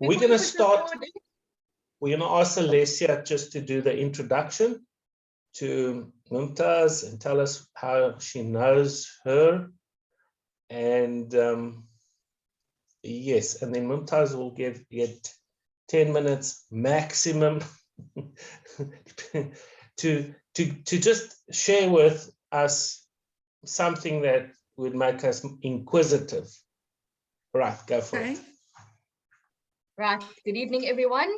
we're going to start. We're going to ask Alessia just to do the introduction to Mumtaz and tell us how she knows her. And yes, and then Mumtaz will get 10 minutes maximum to just share with us something that would make us inquisitive. Right, go for it. Right, good evening, everyone.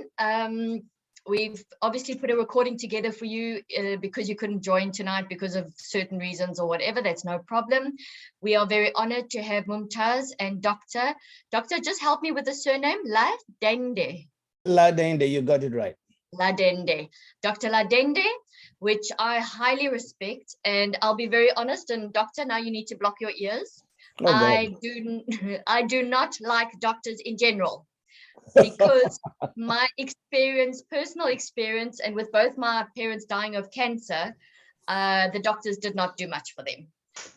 We've obviously put a recording together for you because you couldn't join tonight because of certain reasons or whatever. That's no problem. We are very honored to have Mumtaz and Doctor, just help me with the surname, Ladende. Ladende, you got it right. Ladende, Dr. Ladende, which I highly respect. And I'll be very honest, and Doctor, now you need to block your ears. Oh, I do not like doctors in general, because my experience, personal experience, and with both my parents dying of cancer, the doctors did not do much for them.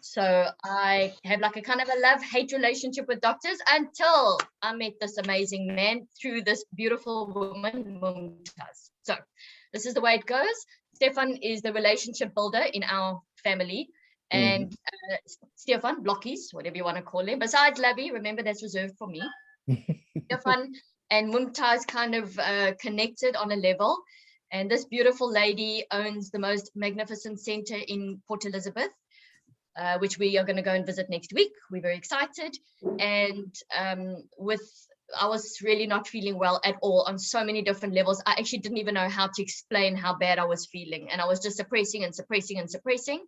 So I have like a kind of a love-hate relationship with doctors until I met this amazing man through this beautiful woman, Mumtaz. So this is the way it goes. Stefan is the relationship builder in our family. And Stefan, Blockies, whatever you want to call him, besides Labby, remember that's reserved for me. Stefan and Mumtaz kind of connected on a level. And this beautiful lady owns the most magnificent center in Port Elizabeth, which we are going to go and visit next week. We're very excited. And I was really not feeling well at all on so many different levels. I actually didn't even know how to explain how bad I was feeling. And I was just suppressing and suppressing and suppressing.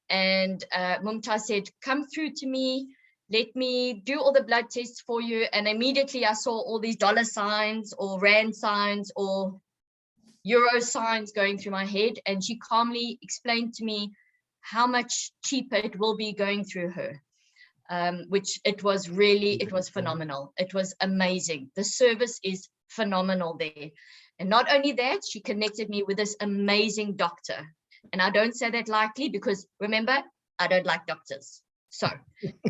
And Mumtaz said, come through to me. Let me do all the blood tests for you. And immediately I saw all these dollar signs or rand signs or euro signs going through my head. And she calmly explained to me how much cheaper it will be going through her, which it was phenomenal. It was amazing. The service is phenomenal there. And not only that, she connected me with this amazing doctor. And I don't say that lightly because remember, I don't like doctors. So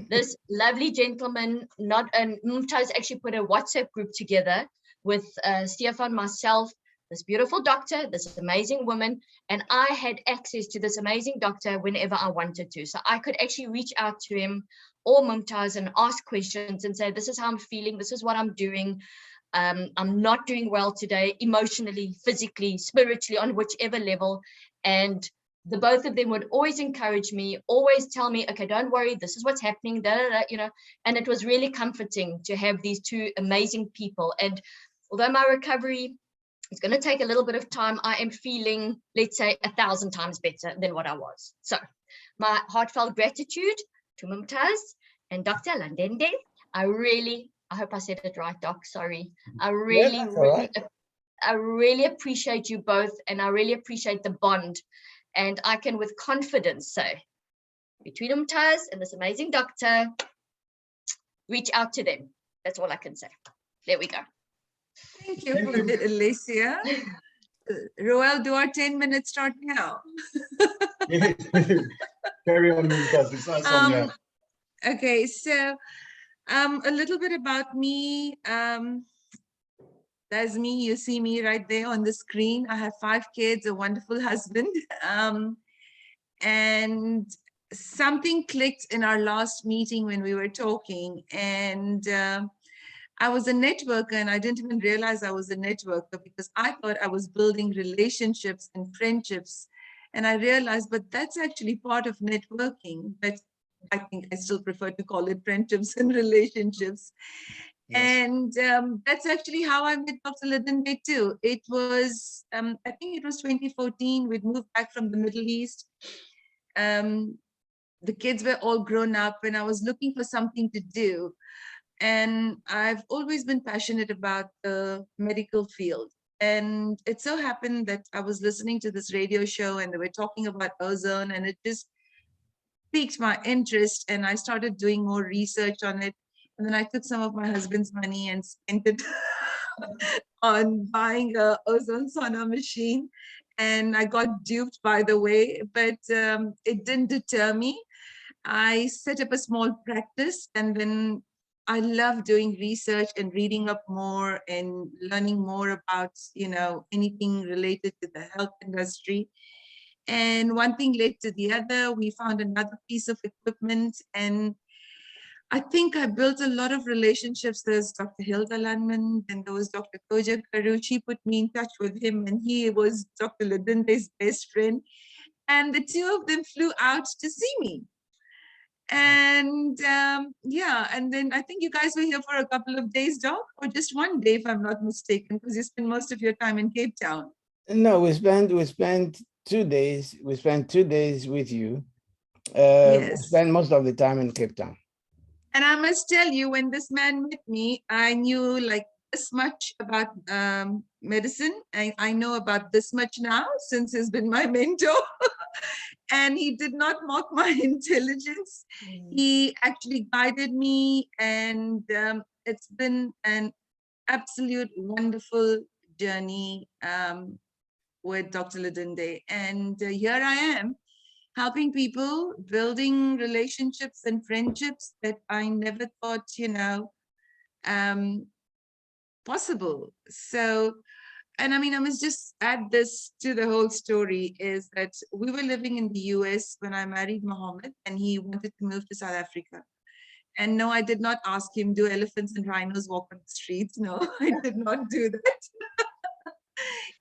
this lovely gentleman, Mumtaz actually put a WhatsApp group together with Stefan, myself, this beautiful doctor, this amazing woman, and I had access to this amazing doctor whenever I wanted to. So I could actually reach out to him or Mumtaz and ask questions and say, this is how I'm feeling, this is what I'm doing. I'm not doing well today, emotionally, physically, spiritually, on whichever level. And the both of them would always encourage me, always tell me, okay, don't worry, this is what's happening, you know, and it was really comforting to have these two amazing people. And although my recovery is going to take a little bit of time, I am feeling, let's say, 1,000 times better than what I was. So my heartfelt gratitude to Mumtaz and Dr. Ladende. I hope I said it right, Doc, sorry. I really appreciate you both, and I really appreciate the bond. And I can with confidence say, between Mumtaz and this amazing doctor, reach out to them. That's all I can say. There we go. Thank you for that, Alessia. Roel, do our 10 minutes start now? Carry on, Mumtaz. It's nice on you. Okay, so a little bit about me. That's me. You see me right there on the screen. I have 5 kids, a wonderful husband. And something clicked in our last meeting when we were talking. And I was a networker, and I didn't even realize I was a networker because I thought I was building relationships and friendships. And I realized, but that's actually part of networking. But I think I still prefer to call it friendships and relationships. Yes. And that's actually how I met Dr. Ladende too. It was, I think it was 2014. We'd moved back from the Middle East. The kids were all grown up, and I was looking for something to do. And I've always been passionate about the medical field. And it so happened that I was listening to this radio show, and they were talking about ozone, and it just piqued my interest. And I started doing more research on it. And then I took some of my husband's money and spent it on buying a ozone sauna machine. And I got duped, by the way, but it didn't deter me. I set up a small practice, and then I love doing research and reading up more and learning more about, you know, anything related to the health industry. And one thing led to the other. We found another piece of equipment, and I think I built a lot of relationships. There's Dr. Hilda Landman, and there was Dr. Koja Karu. She put me in touch with him, and he was Dr. Ladunde's best friend. And the two of them flew out to see me. And yeah, and then I think you guys were here for a couple of days, Doc, or just one day, if I'm not mistaken, because you spend most of your time in Cape Town. No, we spent 2 days. We spent 2 days with you. We Yes. spent most of the time in Cape Town. And I must tell you, when this man met me, I knew like this much about medicine. I know about this much now since he's been my mentor. And he did not mock my intelligence. He actually guided me, and it's been an absolute wonderful journey with Dr. Ladunde. And here I am, helping people, building relationships and friendships that I never thought, you know, possible. So, and I mean, I must just add this to the whole story, is that we were living in the US when I married Mohammed, and he wanted to move to South Africa. And no, I did not ask him, do elephants and rhinos walk on the streets? No, I did not do that.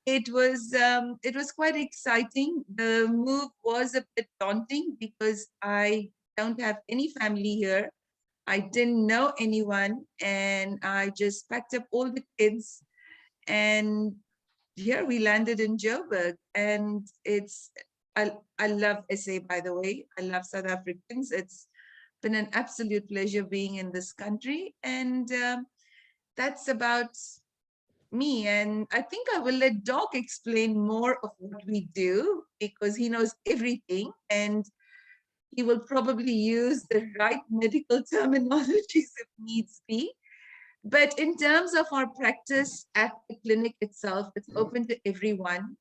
It was quite exciting. The move was a bit daunting because I don't have any family here. I didn't know anyone, and I just packed up all the kids, and here we landed in Joburg. And I love SA, by the way. I love South Africans. It's been an absolute pleasure being in this country, and that's about me. And I think I will let Doc explain more of what we do, because he knows everything, and he will probably use the right medical terminologies if needs be. But in terms of our practice at the clinic itself, it's open to everyone.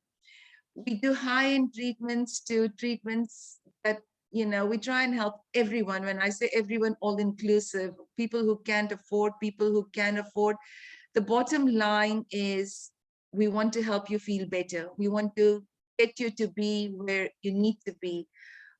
We do high-end treatments to treatments that, you know, we try and help everyone. When I say everyone, all inclusive, people who can't afford, people who can afford. The bottom line is we want to help you feel better. We want to get you to be where you need to be,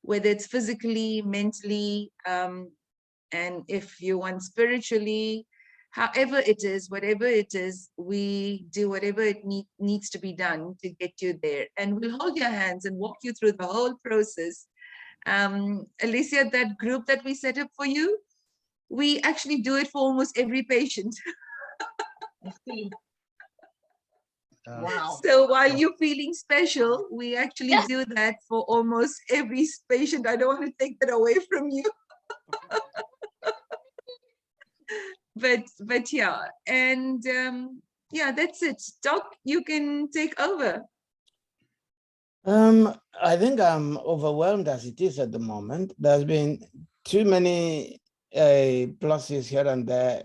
whether it's physically, mentally, and if you want spiritually, however it is, whatever it is, we do whatever it needs to be done to get you there. And we'll hold your hands and walk you through the whole process. Alicia, that group that we set up for you, we actually do it for almost every patient. Wow. So while you're feeling special, we actually do that for almost every patient. I don't want to take that away from you. But yeah, and yeah, that's it. Doc, you can take over. I think I'm overwhelmed as it is at the moment. There's been too many pluses here and there.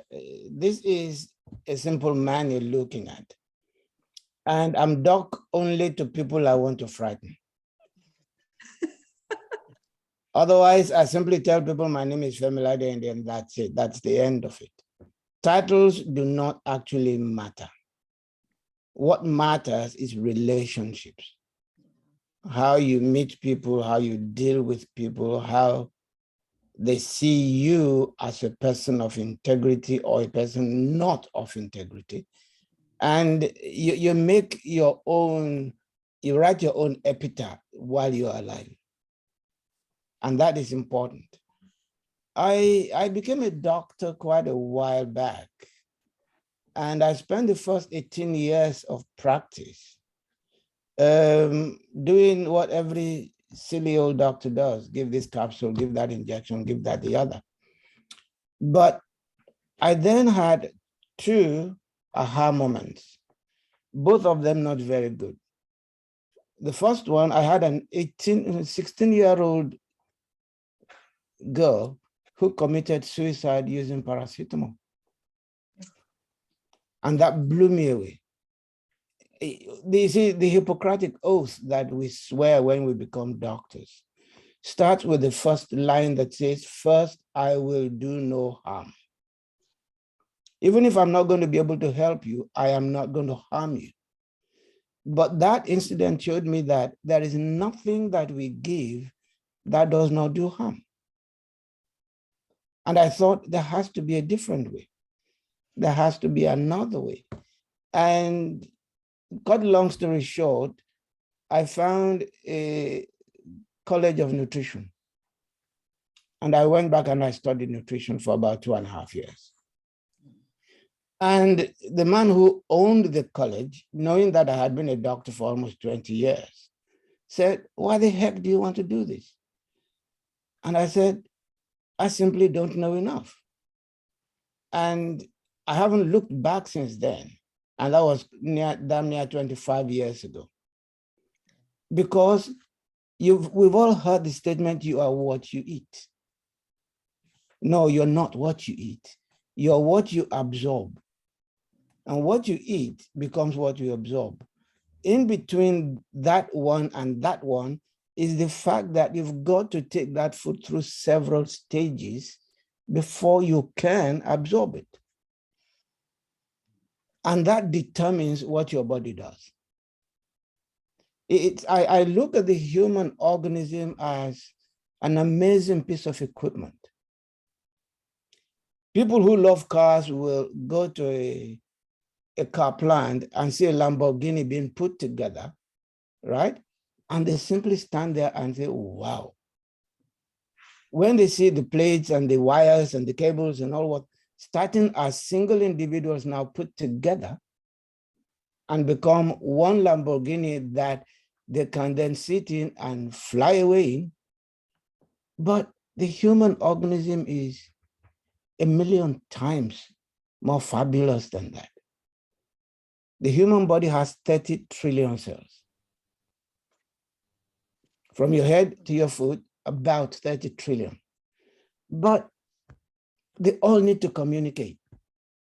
This is a simple man you're looking at. And I'm Doc only to people I want to frighten. Otherwise, I simply tell people my name is Femi Ladende, and that's it. That's the end of it. Titles do not actually matter. What matters is relationships. How you meet people, how you deal with people, how they see you as a person of integrity or a person not of integrity. And you make your own, you write your own epitaph while you're alive. And that is important. I became a doctor quite a while back. And I spent the first 18 years of practice doing what every silly old doctor does: give this capsule, give that injection, give that the other. But I then had two aha moments, both of them not very good. The first one, I had an 16-year-old girl who committed suicide using paracetamol. And that blew me away. You see, the Hippocratic oath that we swear when we become doctors starts with the first line that says, "First, I will do no harm." Even if I'm not going to be able to help you, I am not going to harm you. But that incident showed me that there is nothing that we give that does not do harm. And I thought there has to be a different way. There has to be another way. And cut long story short, I found a college of nutrition. And I went back and I studied nutrition for about 2.5 years. And the man who owned the college, knowing that I had been a doctor for almost 20 years, said, "Why the heck do you want to do this?" And I said, "I simply don't know enough." And I haven't looked back since then. And that was damn near 25 years ago. Because we've all heard the statement, "You are what you eat." No, you're not what you eat. You're what you absorb. And what you eat becomes what you absorb. In between that one and that one is the fact that you've got to take that food through several stages before you can absorb it. And that determines what your body does. I look at the human organism as an amazing piece of equipment. People who love cars will go to a car plant and see a Lamborghini being put together, right? And they simply stand there and say, wow. When they see the plates and the wires and the cables and all what, starting as single individuals now put together and become one Lamborghini that they can then sit in and fly away in. But the human organism is 1,000,000 times more fabulous than that. The human body has 30 trillion cells. From your head to your foot, about 30 trillion. But they all need to communicate.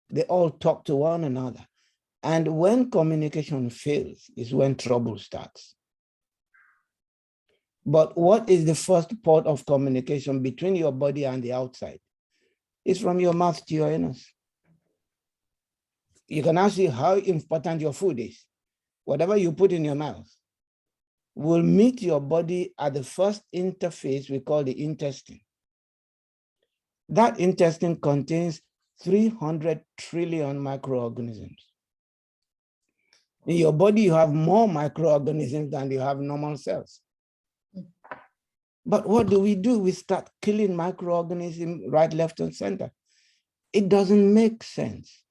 They all talk to one another. And when communication fails is when trouble starts. But what is the first port of communication between your body and the outside? It's from your mouth to your anus. You can now see how important your food is. Whatever you put in your mouth will meet your body at the first interface we call the intestine. That intestine contains 300 trillion microorganisms. In your body, you have more microorganisms than you have normal cells. But what do? We start killing microorganisms right, left, and center. It doesn't make sense.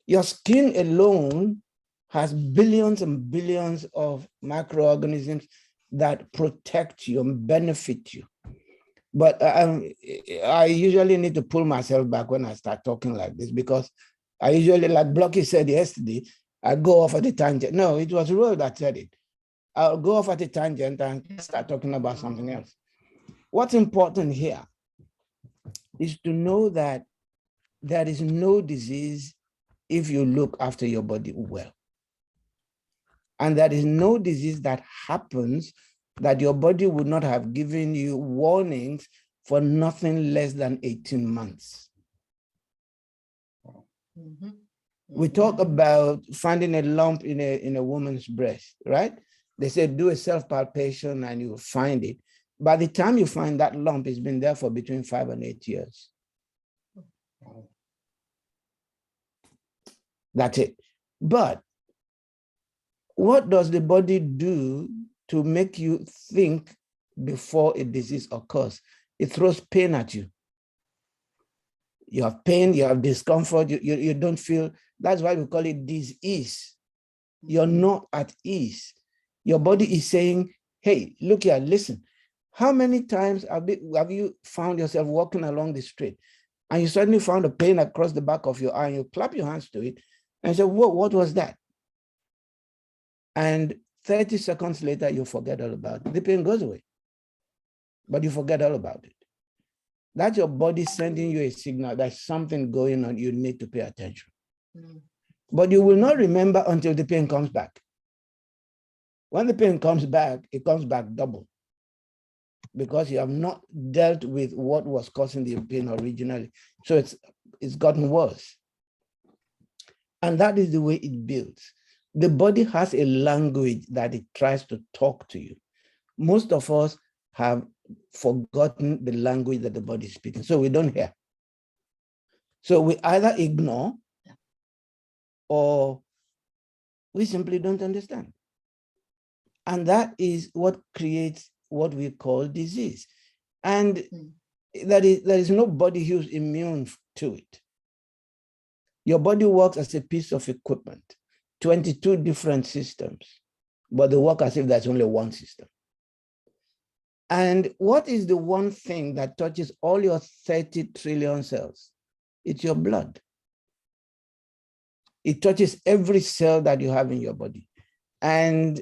Your skin alone has billions and billions of microorganisms that protect you and benefit you. But I usually need to pull myself back when I start talking like this, because I usually, like Blocky said yesterday, I go off at a tangent. No, it was Roy that said it. I'll go off at a tangent and start talking about something else. What's important here is to know that there is no disease if you look after your body well. And there is no disease that happens that your body would not have given you warnings for nothing less than 18 months. Mm-hmm. We talk about finding a lump in a woman's breast, right? They say do a self-palpation and you find it. By the time you find that lump, it's been there for between 5 and 8 years. That's it. But what does the body do to make you think before a disease occurs? It throws pain at you. You have pain, you have discomfort, you don't feel, that's why we call it disease. You're not at ease. Your body is saying, hey, look here, listen. How many times have you found yourself walking along the street and you suddenly found a pain across the back of your eye and you clap your hands to it and say, whoa, what was that? And 30 seconds later, you forget all about it. The pain goes away, but you forget all about it. That's your body sending you a signal that something going on, you need to pay attention. Mm. But you will not remember until the pain comes back. When the pain comes back, it comes back double, because you have not dealt with what was causing the pain originally. So it's gotten worse. And that is the way it builds. The body has a language that it tries to talk to you. Most of us have forgotten the language that the body is speaking, so we don't hear. So we either ignore or we simply don't understand. And that is what creates what we call disease. And there is no body who's immune to it. Your body works as a piece of equipment, 22 different systems, but they work as if there's only one system. And what is the one thing that touches all your 30 trillion cells? It's your blood. It touches every cell that you have in your body. And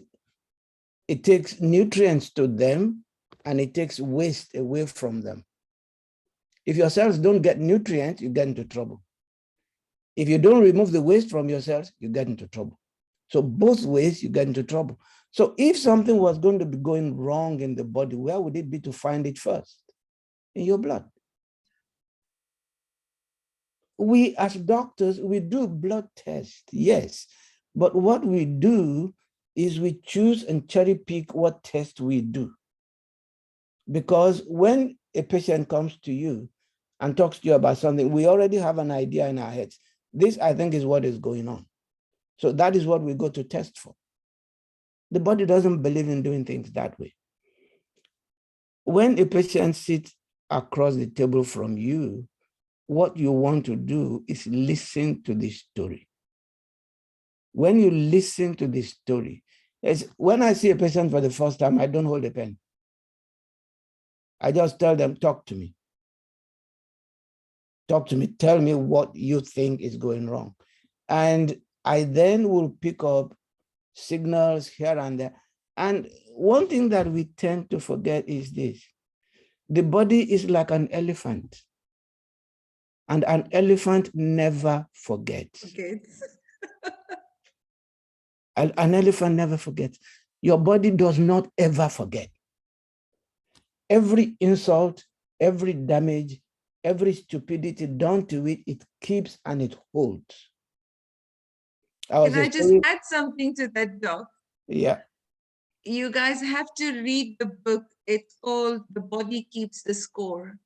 it takes nutrients to them and it takes waste away from them. If your cells don't get nutrients, you get into trouble. If you don't remove the waste from your cells, you get into trouble. So both ways you get into trouble. So if something was going to be going wrong in the body, where would it be to find it first? In your blood. We as doctors, we do blood tests, yes. But what we do is we choose and cherry pick what test we do. Because when a patient comes to you and talks to you about something, we already have an idea in our heads. This, I think, is what is going on. So that is what we go to test for. The body doesn't believe in doing things that way. When a patient sits across the table from you, what you want to do is listen to the story. When you listen to the story, when I see a patient for the first time, I don't hold a pen. I just tell them, talk to me. Talk to me, tell me what you think is going wrong. And I then will pick up signals here and there. And one thing that we tend to forget is this. The body is like an elephant. And an elephant never forgets. An elephant never forgets. Your body does not ever forget. Every insult, every damage, every stupidity done to it, it keeps and it holds. Can I just add something to that, Doc? Yeah. You guys have to read the book. It's called The Body Keeps the Score.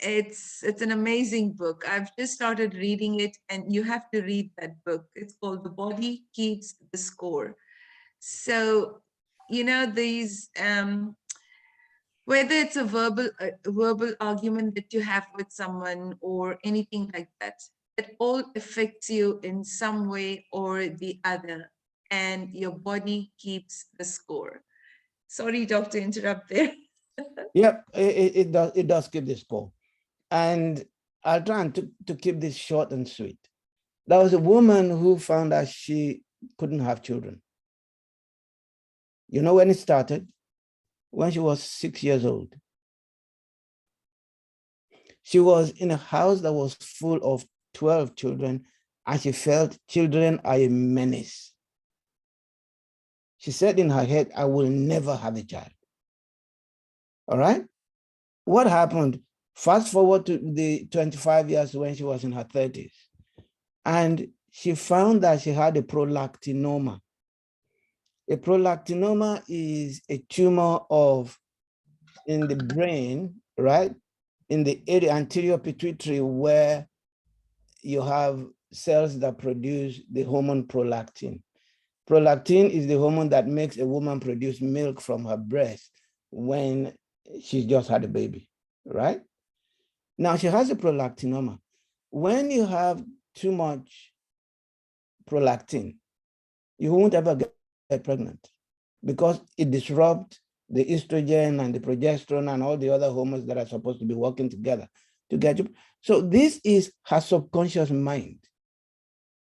It's an amazing book. I've just started reading it, and you have to read that book. It's called The Body Keeps the Score. So, you know, these, whether it's a verbal argument that you have with someone or anything like that, it all affects you in some way or the other, and your body keeps the score. Sorry, Doctor, interrupt there. Yep, it does keep the score. And I'll try to keep this short and sweet. There was a woman who found that she couldn't have children. You know when it started? When she was 6 years old. She was in a house that was full of 12 children, and she felt children are a menace. She said in her head, I will never have a child. All right? What happened? Fast forward to the 25 years when she was in her 30s. And she found that she had a prolactinoma. A prolactinoma is a tumor in the brain, right? In the area anterior pituitary, where you have cells that produce the hormone prolactin. Prolactin is the hormone that makes a woman produce milk from her breast when she's just had a baby, right? Now she has a prolactinoma. When you have too much prolactin, you won't ever get pregnant because it disrupts the estrogen and the progesterone and all the other hormones that are supposed to be working together to get you. So this is her subconscious mind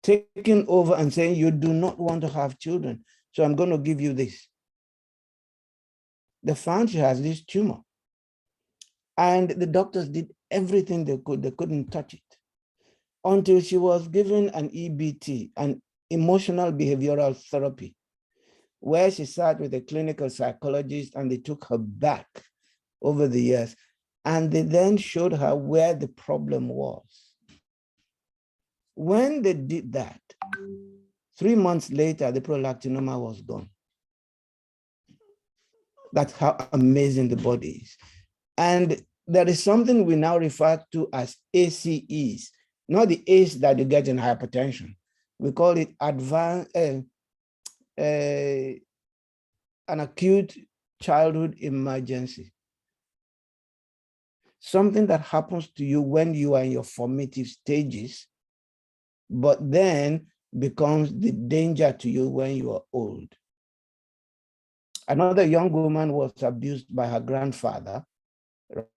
taking over and saying, you do not want to have children, so I'm going to give you this. They found she has this tumor. And the doctors did everything they could. They couldn't touch it until she was given an EBT, an emotional behavioral therapy, where she sat with a clinical psychologist and they took her back over the years. And they then showed her where the problem was. When they did that, 3 months later, the prolactinoma was gone. That's how amazing the body is. And there is something we now refer to as ACEs, not the ACE that you get in hypertension. We call it an acute childhood emergency. Something that happens to you when you are in your formative stages, but then becomes the danger to you when you are old. Another young woman was abused by her grandfather,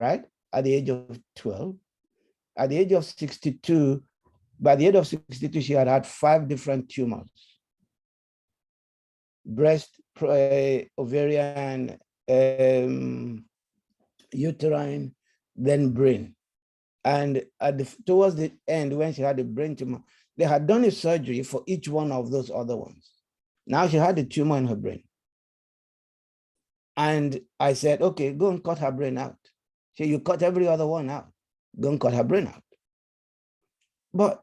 right, at the age of 12. At the age of 62, by the age of 62, she had had 5 different tumors: breast, ovarian, uterine, then brain. And towards the end, when she had a brain tumor, they had done a surgery for each one of those other ones. Now she had a tumor in her brain. And I said, okay, go and cut her brain out. So you cut every other one out. Go and cut her brain out. But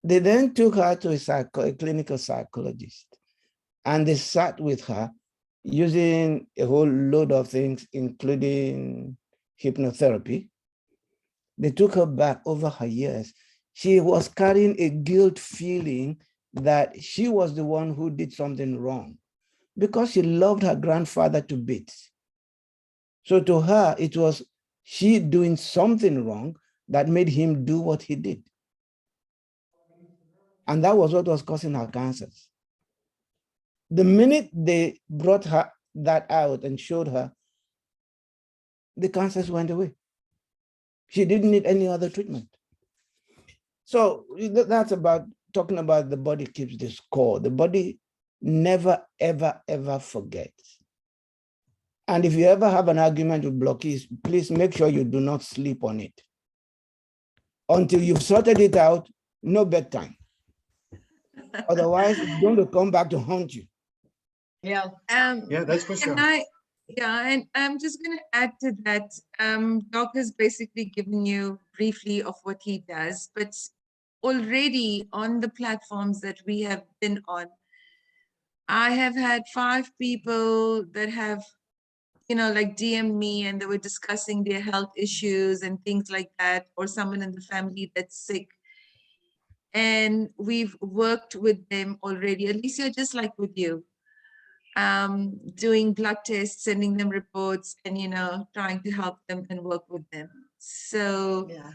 they then took her to a clinical psychologist, and they sat with her using a whole load of things, including hypnotherapy. They took her back over her years. She was carrying a guilt feeling that she was the one who did something wrong because she loved her grandfather to bits. So to her, it was she doing something wrong that made him do what he did. And that was what was causing her cancers. The minute they brought her that out and showed her, the cancers went away. She didn't need any other treatment. So that's about talking about the body keeps the score. The body never, ever, ever forgets. And if you ever have an argument with blockies, please make sure you do not sleep on it. Until you've sorted it out, no bedtime. Otherwise, it's going to come back to haunt you. Yeah. Yeah, that's for sure. And I'm just going to add to that. Doc has basically given you briefly of what he does, but already on the platforms that we have been on, I have had 5 people that have, like DM me, and they were discussing their health issues and things like that, or someone in the family that's sick. And we've worked with them already, Alicia, just like with you. Doing blood tests, sending them reports, and trying to help them and work with them. So Yeah.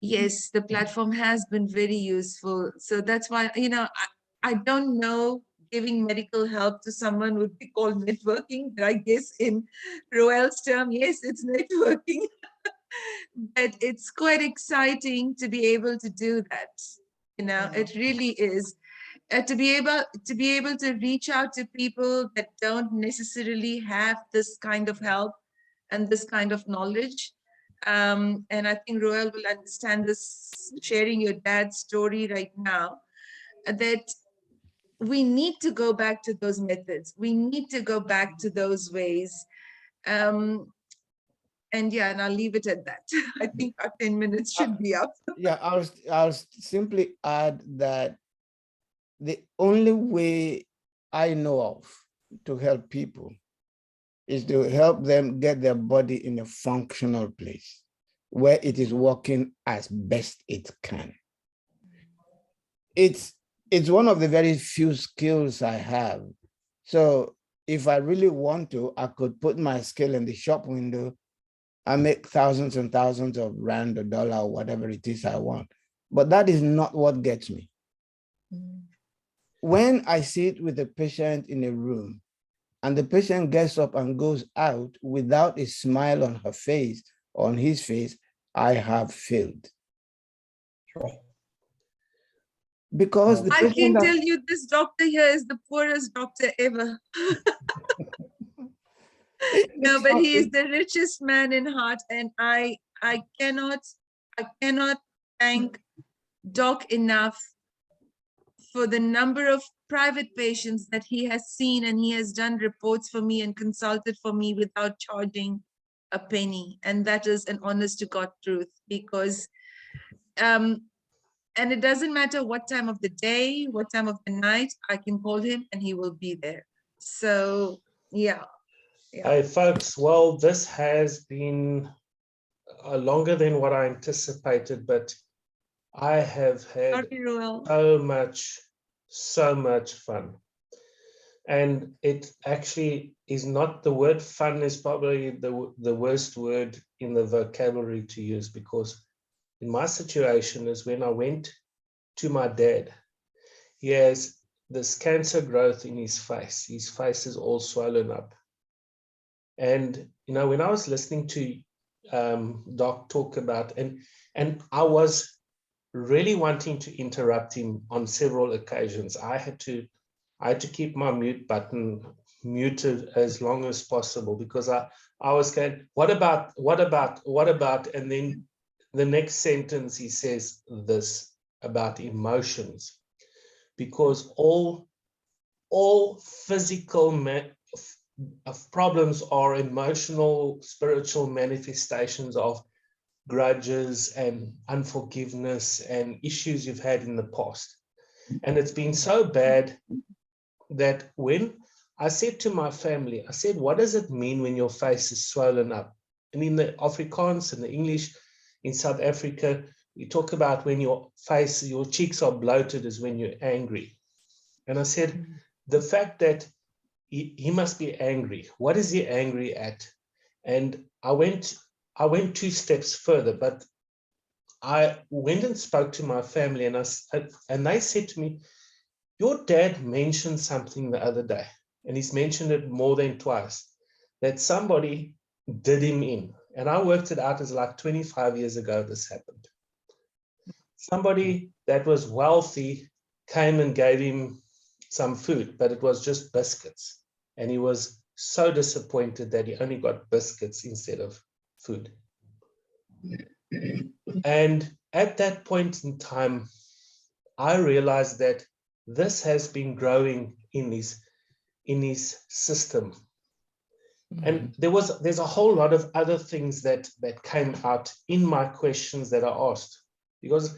yes, the platform has been very useful. So that's why I don't know, giving medical help to someone would be called networking, but I guess in Roel's term, yes, it's networking. But it's quite exciting to be able to do that. It really is. To be able to reach out to people that don't necessarily have this kind of help and this kind of knowledge. And I think Roel will understand this, sharing your dad's story right now, that we need to go back to those methods. We need to go back to those ways. And I'll leave it at that. I think our 10 minutes should be up. Yeah, I'll simply add that the only way I know of to help people is to help them get their body in a functional place where it is working as best it can. It's one of the very few skills I have. So if I really want to, I could put my skill in the shop window and make thousands and thousands of rand or dollar or whatever it is I want. But that is not what gets me. When I sit with a patient in a room and the patient gets up and goes out without a smile on her face, on his face, I have failed. Sure. Because I can tell you, this doctor here is the poorest doctor ever. No, but he is the richest man in heart, and I cannot thank Doc enough for the number of private patients that he has seen, and he has done reports for me and consulted for me without charging a penny. And that is an honest to God truth, because And it doesn't matter what time of the day, what time of the night, I can call him and he will be there. So yeah. Hey folks, well, this has been longer than what I anticipated, but I have had Sorry, Ruel. so much fun. And it actually is not, the word fun is probably the worst word in the vocabulary to use, because in my situation is when I went to my dad, he has this cancer growth in his face. His face is all swollen up. And, you know, when I was listening to Doc talk about, and I was really wanting to interrupt him on several occasions. I had to keep my mute button muted as long as possible, because I was going, what about, and then the next sentence he says this about emotions, because all physical problems are emotional, spiritual manifestations of grudges and unforgiveness and issues you've had in the past. And it's been so bad that when I said to my family, I said, what does it mean when your face is swollen up? And in the Afrikaans and the English in South Africa, we talk about when your face, your cheeks are bloated is when you're angry. And I said, the fact that he must be angry. What is he angry at? And I went 2 steps further, but I went and spoke to my family, and they said to me, your dad mentioned something the other day, and he's mentioned it more than twice, that somebody did him in. And I worked it out as like 25 years ago this happened. Somebody that was wealthy came and gave him some food, but it was just biscuits. And he was so disappointed that he only got biscuits instead of food. And at that point in time, I realized that this has been growing in his system. And there's a whole lot of other things that came out in my questions that I asked, because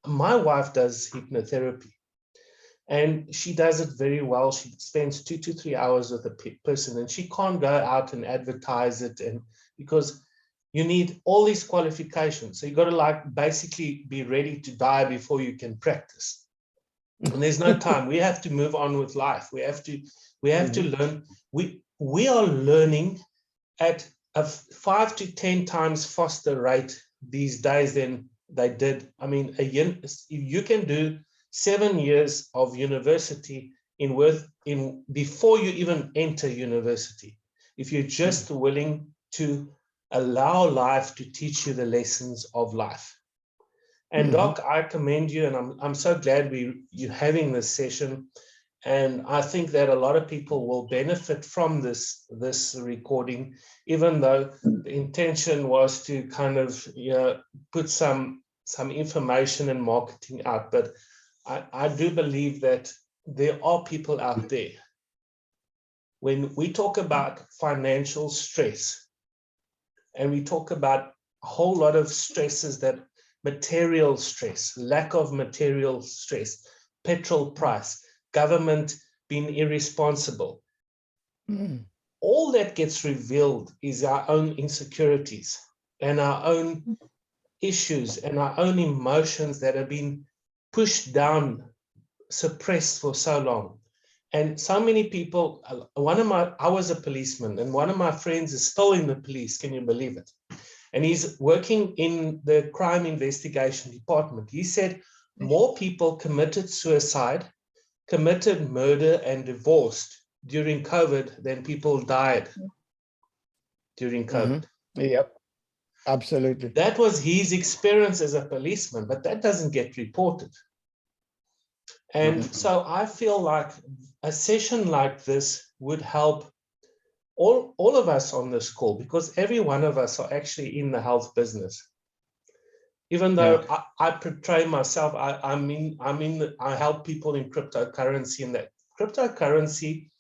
my wife does hypnotherapy. And she does it very well. She spends 2 to 3 hours with a person, and she can't go out and advertise it, and because you need all these qualifications. So you got to like basically be ready to die before you can practice. And there's no time. We have to move on with life. We have to learn. We are learning at a 5 to 10 times faster rate these days than they did. I mean, you can do 7 years of university before you even enter university, if you're just willing to allow life to teach you the lessons of life. And Doc, I commend you, and I'm so glad you're having this session. And I think that a lot of people will benefit from this recording, even though the intention was to kind of put some information and marketing out. But I do believe that there are people out there. When we talk about financial stress, and we talk about a whole lot of stresses, that material stress, lack of material stress, petrol price, government being irresponsible, all that gets revealed is our own insecurities and our own issues and our own emotions that have been pushed down, suppressed for so long. And so many people, I was a policeman, and one of my friends is still in the police, can you believe it? And he's working in the crime investigation department. He said more people committed suicide, committed murder, and divorced during COVID than people died during COVID. Yep, absolutely. That was his experience as a policeman, but that doesn't get reported. And so I feel like a session like this would help all of us on this call, because every one of us are actually in the health business. Even though I portray myself, I help people in cryptocurrency, and that cryptocurrency,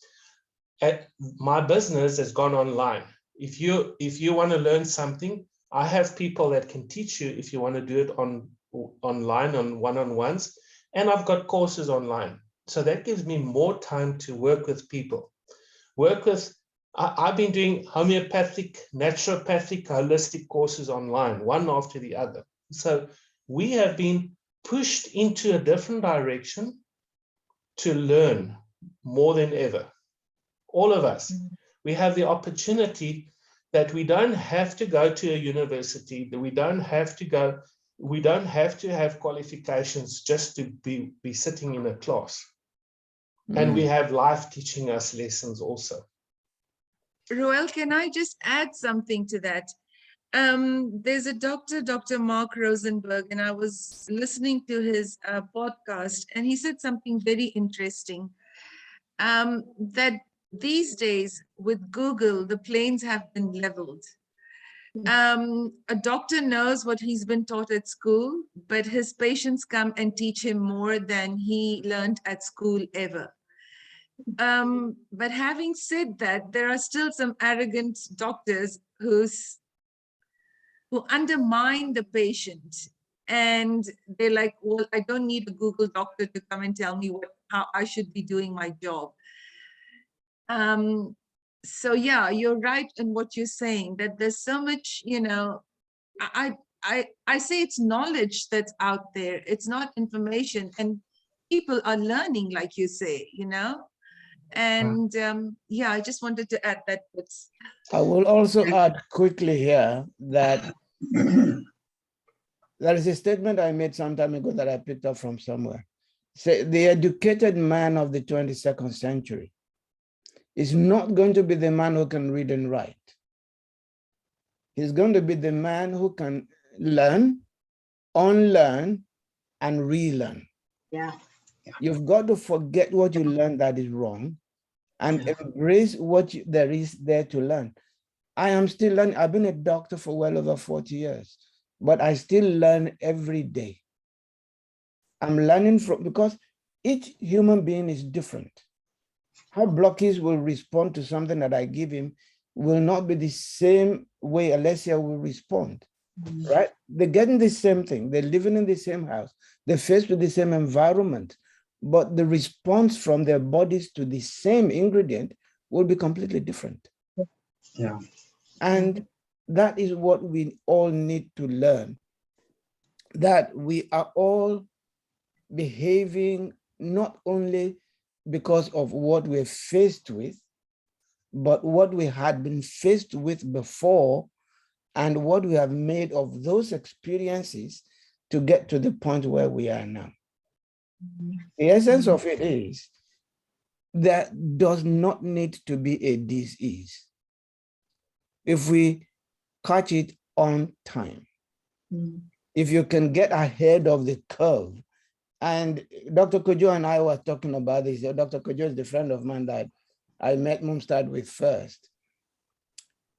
my business has gone online. If you want to learn something, I have people that can teach you if you want to do it online on one-on-ones, and I've got courses online. So that gives me more time to work with people. I've been doing homeopathic, naturopathic, holistic courses online, one after the other. So we have been pushed into a different direction to learn more than ever. All of us. We have the opportunity that we don't have to go to a university, that we don't have to have qualifications just to be sitting in a class. And we have life teaching us lessons also. Roel, can I just add something to that? There's a doctor, Dr. Mark Rosenberg, and I was listening to his podcast, and he said something very interesting, that these days with Google, the planes have been leveled. A doctor knows what he's been taught at school, but his patients come and teach him more than he learned at school ever. But having said that, there are still some arrogant doctors who undermine the patient, and they're like, well, I don't need a Google doctor to come and tell me how I should be doing my job. So yeah, you're right in what you're saying, that there's so much, you know, I say it's knowledge that's out there. It's not information, and people are learning, like you say, you know. And yeah, I just wanted to add that. I will also add quickly here that there is a statement I made some time ago that I picked up from somewhere. Say the educated man of the 22nd century is not going to be the man who can read and write. He's going to be the man who can learn, unlearn, and relearn. Yeah. You've got to forget what you learned that is wrong and embrace what there is there to learn. I am still learning. I've been a doctor for well over 40 years, but I still learn every day. I'm learning because each human being is different. How Blockies will respond to something that I give him will not be the same way Alessia will respond, right? They're getting the same thing. They're living in the same house. They're faced with the same environment, but the response from their bodies to the same ingredient will be completely different. Yeah. And that is what we all need to learn, that we are all behaving not only because of what we're faced with, but what we had been faced with before and what we have made of those experiences to get to the point where we are now. The essence of it is that does not need to be a disease if we catch it on time. If you can get ahead of the curve. And Dr. Kojo and I were talking about this. Dr. Kojo is the friend of mine that I met Mumstad with first.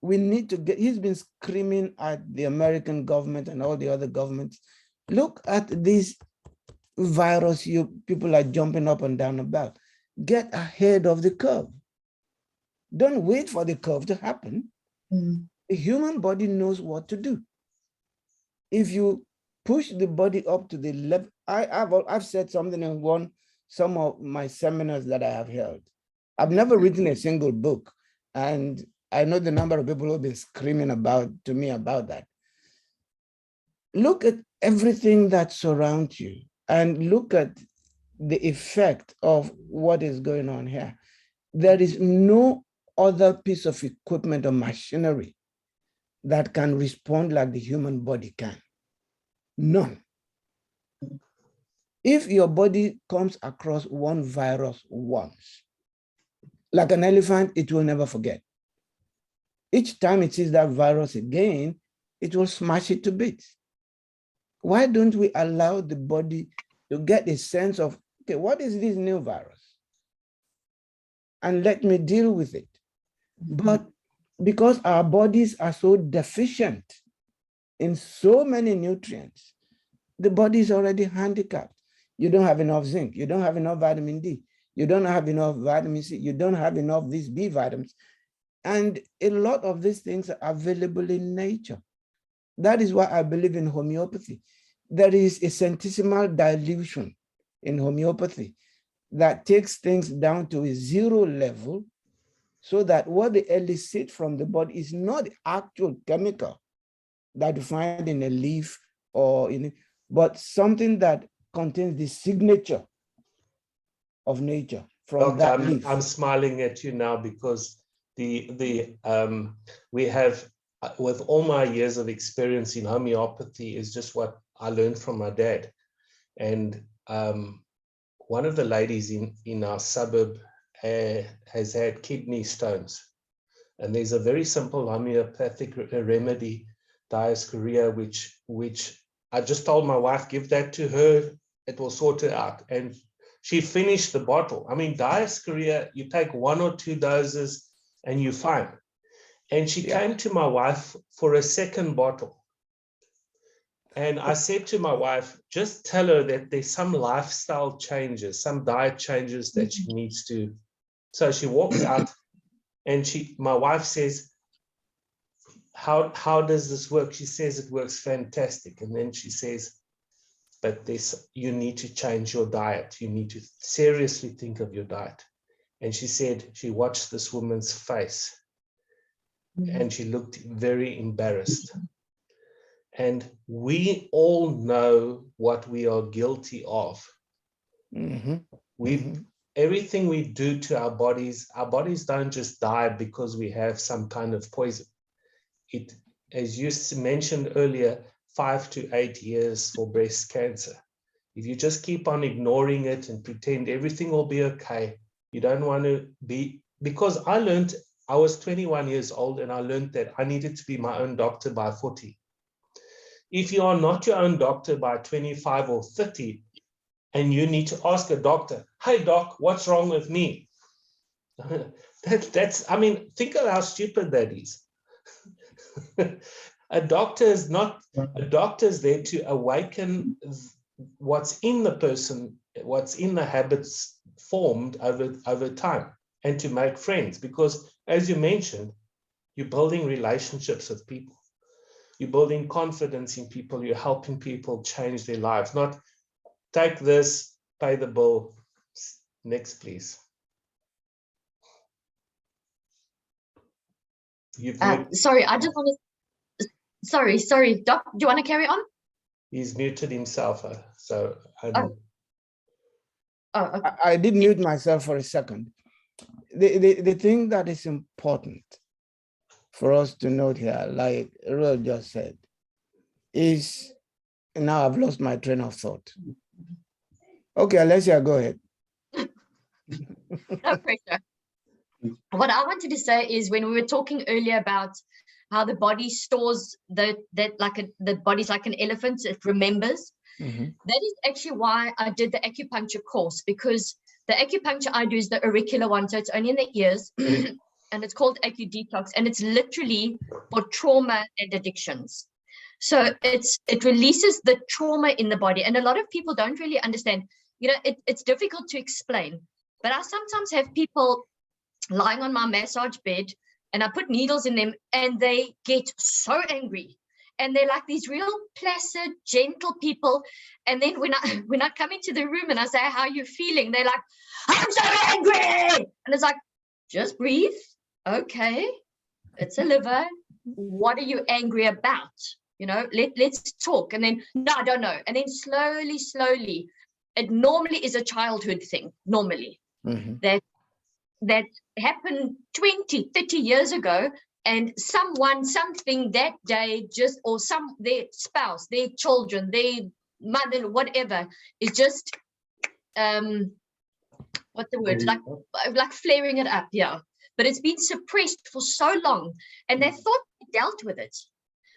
We need to get, he's been screaming at the American government and all the other governments. Look at this virus people are jumping up and down about. Get ahead of the curve. Don't wait for the curve to happen. The human body knows what to do. If you push the body up to the level, I've said something in some of my seminars that I have held. I've never written a single book, and I know the number of people who have been screaming to me about that. Look at everything that surrounds you and look at the effect of what is going on here. There is no other piece of equipment or machinery that can respond like the human body can. None. If your body comes across one virus once, like an elephant, it will never forget. Each time it sees that virus again, it will smash it to bits. Why don't we allow the body to get a sense of, okay, what is this new virus? And let me deal with it. But because our bodies are so deficient in so many nutrients, the body is already handicapped. You don't have enough zinc. You don't have enough vitamin D. You don't have enough vitamin C. You don't have enough these B vitamins. And a lot of these things are available in nature. That is why I believe in homeopathy. there is a centesimal dilution in homeopathy that takes things down to a zero level, so that what they elicit from the body is not actual chemical that you find in a leaf or but something that contains the signature of nature from that leaf. I'm smiling at you now because we have, with all my years of experience in homeopathy, is just what I learned from my dad. And one of the ladies in our suburb has had kidney stones. And there's a very simple homeopathic remedy, diascorea, which I just told my wife, give that to her, it will sort it out. And she finished the bottle. I mean, diascorea, you take 1 or 2 doses and you're fine. And she came to my wife for a second bottle. And I said to my wife, just tell her that there's some lifestyle changes, some diet changes that she needs to. So she walks out and my wife says, how does this work? She says it works fantastic. And then she says, but you need to change your diet. You need to seriously think of your diet. And she said, she watched this woman's face and she looked very embarrassed. And we all know what we are guilty of. Everything we do to our bodies don't just die because we have some kind of poison. It, as you mentioned earlier, 5 to 8 years for breast cancer. If you just keep on ignoring it and pretend everything will be okay, you don't want to be, because I was 21 years old and I learned that I needed to be my own doctor by 40. If you are not your own doctor by 25 or 30, and you need to ask a doctor, hey doc, what's wrong with me? I mean, think of how stupid that is. A doctor is there to awaken what's in the person, what's in the habits formed over time, and to make friends. Because as you mentioned, you're building relationships with people. You're building confidence in people. You're helping people change their lives. Not take this, pay the bill. Next, please. Sorry, I just want to. Sorry, Doc. Do you want to carry on? He's muted himself. So. Okay. I did mute myself for a second. The thing that is important for us to note here, like Roel just said, is, now I've lost my train of thought. Okay, Alessia, go ahead. No pressure. What I wanted to say is, when we were talking earlier about how the body stores the body's like an elephant, it remembers. That is actually why I did the acupuncture course, because the acupuncture I do is the auricular one, so it's only in the ears, and it's called AcuDetox, and it's literally for trauma and addictions. So it releases the trauma in the body, and a lot of people don't really understand. You know, it's difficult to explain, but I sometimes have people lying on my massage bed and I put needles in them and they get so angry, and they're like these real placid, gentle people. And then when I come into the room and I say, how are you feeling? They're like, I'm so angry. And it's like, just breathe. Okay, it's a liver. What are you angry about? You know, let's talk. And then, no, I don't know. And then slowly, it normally is a childhood thing, normally. That happened 20, 30 years ago, and something that day just, or their spouse, their children, their mother, whatever, is just, what's the word, like flaring it up, yeah. But it's been suppressed for so long, and they thought they dealt with it.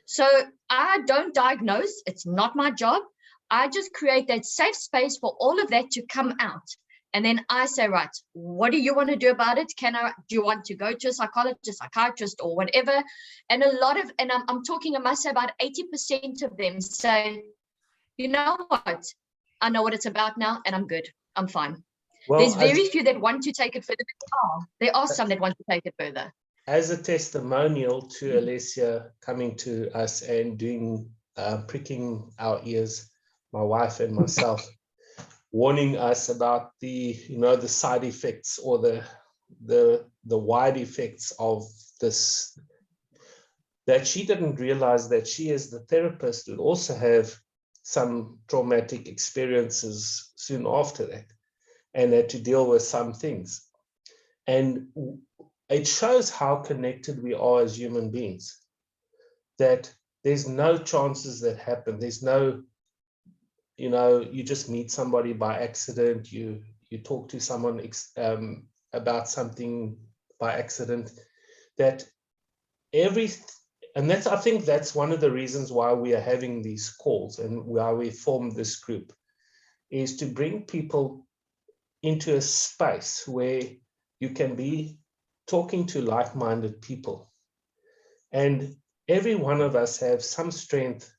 So I don't diagnose, it's not my job. I just create that safe space for all of that to come out. And then I say, right, what do you want to do about it? Do you want to go to a psychologist, psychiatrist, or whatever? And I'm talking, I must say about 80% of them say, you know what? I know what it's about now, and I'm good. I'm fine. Well, there's very few that want to take it further, but there are some that want to take it further. As a testimonial to Alessia coming to us and doing pricking our ears, my wife and myself, warning us about the, the side effects or the wide effects of this, that she didn't realize that she, as the therapist, would also have some traumatic experiences soon after that, and had to deal with some things. And it shows how connected we are as human beings, that there's no chances that happen. There's no, you just meet somebody by accident, you talk to someone about something by accident, that and I think that's one of the reasons why we are having these calls and why we formed this group, is to bring people into a space where you can be talking to like-minded people. And every one of us have some strength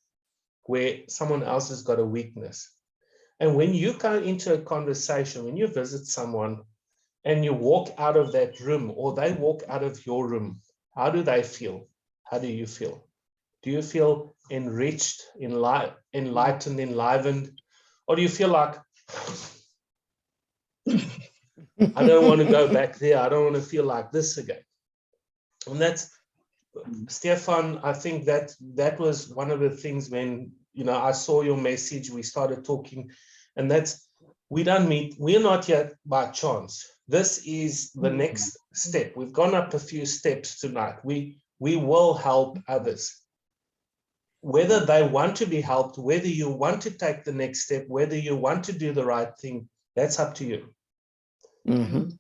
where someone else has got a weakness. And when you go into a conversation, when you visit someone and you walk out of that room, or they walk out of your room, how do they feel? How do you feel? Do you feel enriched, enlightened, enlivened? Or do you feel like, I don't want to go back there. I don't want to feel like this again. And that's, Stefan, I think that was one of the things when, I saw your message, we started talking, and that's, we don't meet, we're not yet by chance. This is the next step. We've gone up a few steps tonight. We will help others. Whether they want to be helped, whether you want to take the next step, whether you want to do the right thing, that's up to you. Mm-hmm.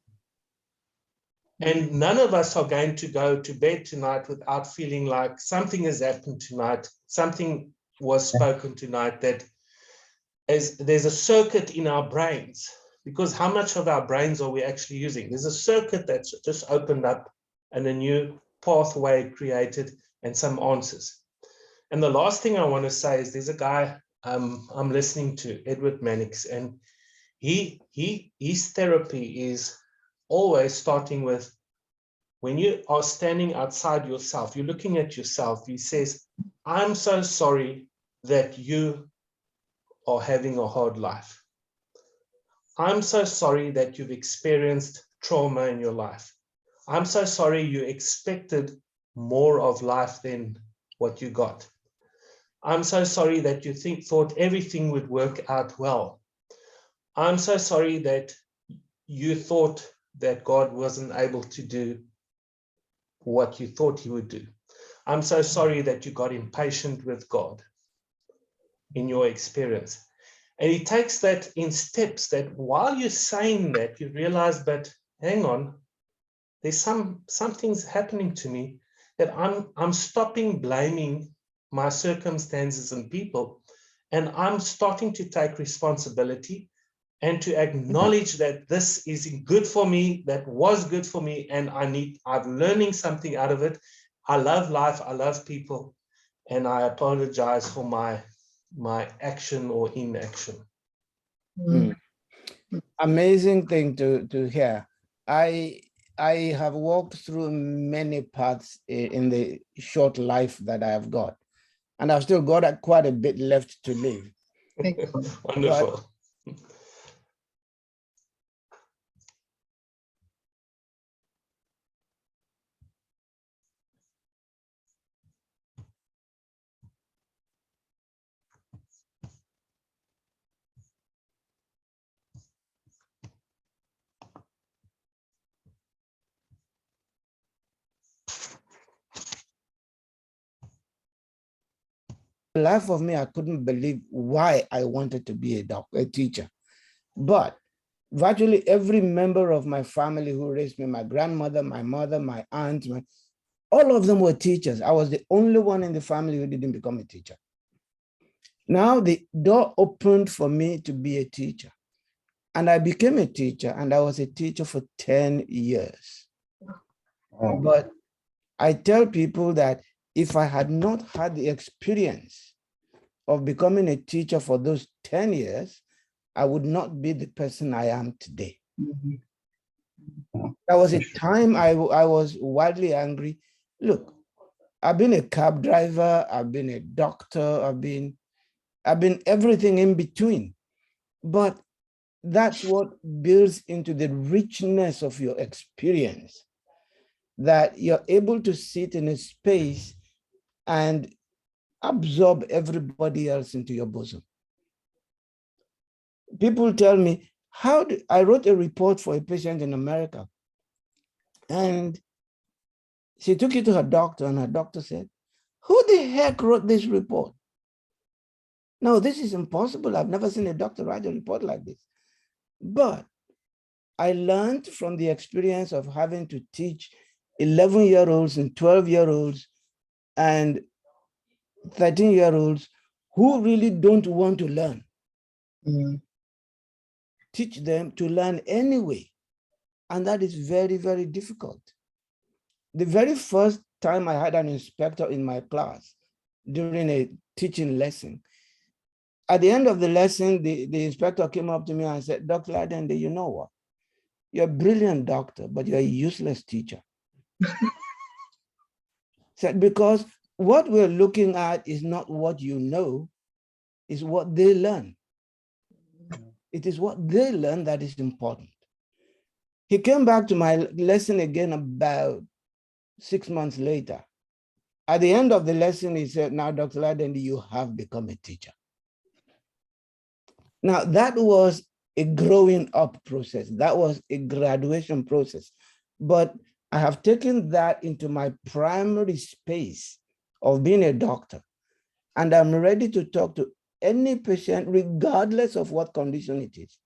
And none of us are going to go to bed tonight without feeling like something has happened tonight, something was spoken tonight, that there's a circuit in our brains, because how much of our brains are we actually using? There's a circuit that's just opened up and a new pathway created and some answers. And the last thing I want to say is there's a guy I'm listening to, Edward Mannix, and his therapy is always starting with, when you are standing outside yourself, you're looking at yourself, he says, I'm so sorry that you are having a hard life. I'm so sorry that you've experienced trauma in your life. I'm so sorry you expected more of life than what you got. I'm so sorry that you thought everything would work out well. I'm so sorry that you thought that God wasn't able to do what you thought he would do. I'm so sorry that you got impatient with God in your experience. And he takes that in steps, that while you're saying that, you realize, but hang on, there's some things happening to me, that I'm stopping blaming my circumstances and people, and I'm starting to take responsibility and to acknowledge that this is good for me, that was good for me, and I'm learning something out of it. I love life, I love people, and I apologize for my action or inaction. Mm. Amazing thing to hear. I have walked through many paths in the short life that I have got, and I've still got quite a bit left to live. Wonderful. The life of me, I couldn't believe why I wanted to be a teacher. But virtually every member of my family who raised me, my grandmother, my mother, my aunt, all of them were teachers. I was the only one in the family who didn't become a teacher. Now the door opened for me to be a teacher. And I became a teacher, and I was a teacher for 10 years. Oh. But I tell people that if I had not had the experience of becoming a teacher for those 10 years, I would not be the person I am today. Mm-hmm. There was a time I was wildly angry. Look, I've been a cab driver, I've been a doctor, I've been everything in between. But that's what builds into the richness of your experience, that you're able to sit in a space and absorb everybody else into your bosom. People tell me, I wrote a report for a patient in America, and she took it to her doctor, and her doctor said, "Who the heck wrote this report? No, this is impossible. I've never seen a doctor write a report like this." But I learned from the experience of having to teach 11-year-olds and 12-year-olds and 13-year-olds who really don't want to learn. Teach them to learn anyway. And that is very, very difficult. The very first time I had an inspector in my class during a teaching lesson, at the end of the lesson, the inspector came up to me and said, "Dr. Adende, you know what? You're a brilliant doctor, but you're a useless teacher." Said, because what we're looking at is not what you know, it's what they learn. It is what they learn that is important. He came back to my lesson again about 6 months later. At the end of the lesson, he said, "Now, Dr. Adende, you have become a teacher." Now, that was a growing up process. That was a graduation process. But I have taken that into my primary space of being a doctor. And I'm ready to talk to any patient, regardless of what condition it is,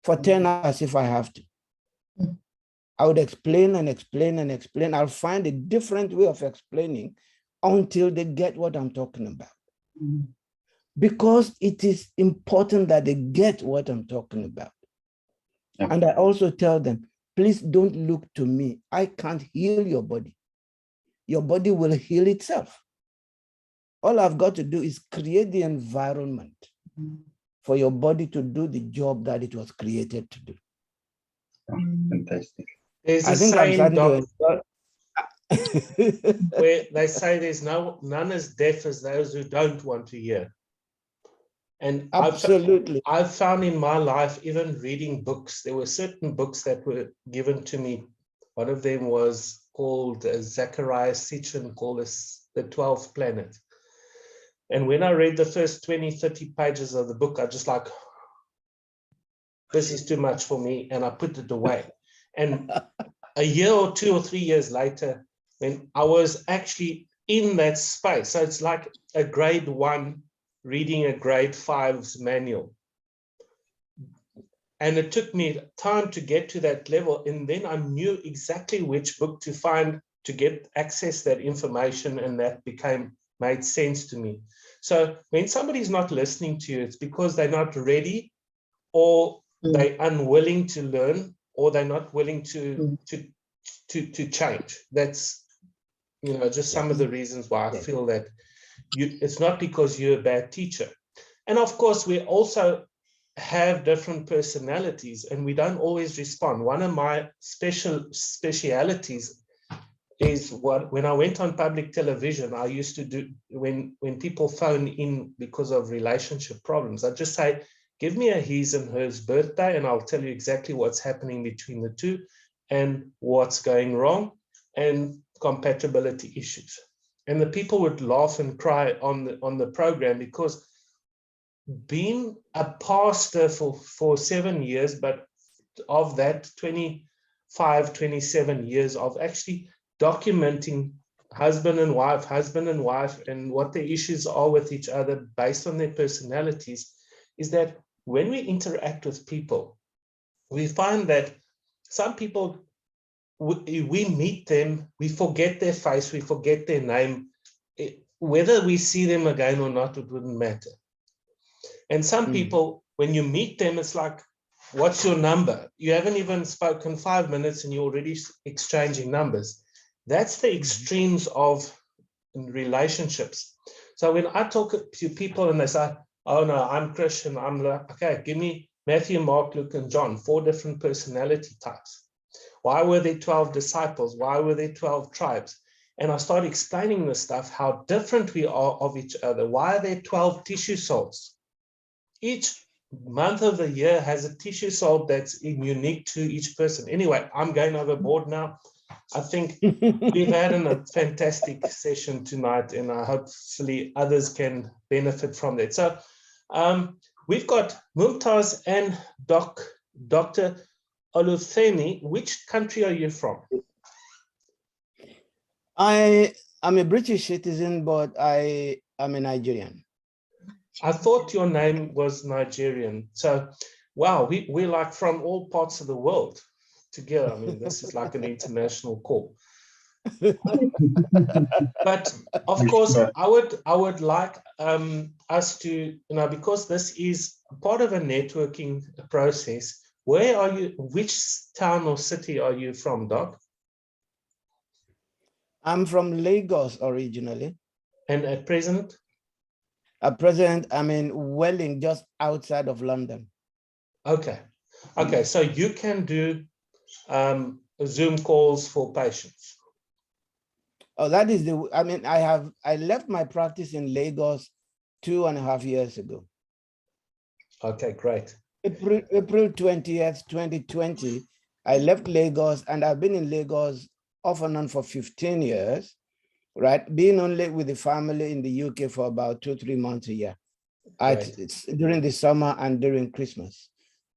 for 10 hours if I have to. I would explain and explain and explain. I'll find a different way of explaining until they get what I'm talking about. Because it is important that they get what I'm talking about. Yeah. And I also tell them, please don't look to me. I can't heal your body. Your body will heal itself. All I've got to do is create the environment for your body to do the job that it was created to do. Fantastic. There's I a think I'm saying, starting Doc, to where they say there's none as deaf as those who don't want to hear. And absolutely. I've found in my life, even reading books, there were certain books that were given to me. One of them was called Zachariah Sitchin, called The 12th Planet. And when I read the first 20, 30 pages of the book, I just like, this is too much for me, and I put it away. And a year or 2 or 3 years later, when I was actually in that space, so it's like a grade 1 reading a grade 5's manual. And it took me time to get to that level. And then I knew exactly which book to find to get access to that information. And that made sense to me. So when somebody's not listening to you, it's because they're not ready, or they're unwilling to learn, or they're not willing to change. That's, just some of the reasons why I feel that it's not because you're a bad teacher. And of course, we also have different personalities and we don't always respond. One of my specialities is when I went on public television, I used to do, when people phone in because of relationship problems, I just say, give me a his and hers birthday and I'll tell you exactly what's happening between the two and what's going wrong and compatibility issues. And the people would laugh and cry on the program, because being a pastor for 7 years, but of that 25, 27 years of actually documenting husband and wife, and what their issues are with each other based on their personalities, is that when we interact with people, we find that some people, we meet them, we forget their face, we forget their name. Whether we see them again or not, it wouldn't matter. And some people, when you meet them, it's like, what's your number? You haven't even spoken 5 minutes and you're already exchanging numbers. That's the extremes of relationships. So when I talk to people and they say, oh no, I'm Christian, I'm like, okay, give me Matthew, Mark, Luke, and John, 4 different personality types. Why were there 12 disciples? Why were there 12 tribes? And I start explaining this stuff, how different we are of each other. Why are there 12 tissue salts? each month of the year has a tissue salt that's unique to each person. Anyway, I'm going overboard now. I think we've had a fantastic session tonight, and hopefully others can benefit from that. So we've got Mumtaz and Dr. Olutheni. Which country are you from? I'm a British citizen, but I am a Nigerian. I thought your name was Nigerian. So, wow, we're like from all parts of the world together. I mean, this is like an international call. But of course, I would like us to, because this is part of a networking process. Where are you? Which town or city are you from, Doc? I'm from Lagos originally. And at present? At present, I'm in Welling, just outside of London. Okay. Okay, so you can do Zoom calls for patients. Oh, that is I left my practice in Lagos 2.5 years ago. Okay, great. April 20th, 2020, I left Lagos, and I've been in Lagos off and on for 15 years, right? Being only with the family in the UK for about 2-3 months a year. It's during the summer and during Christmas,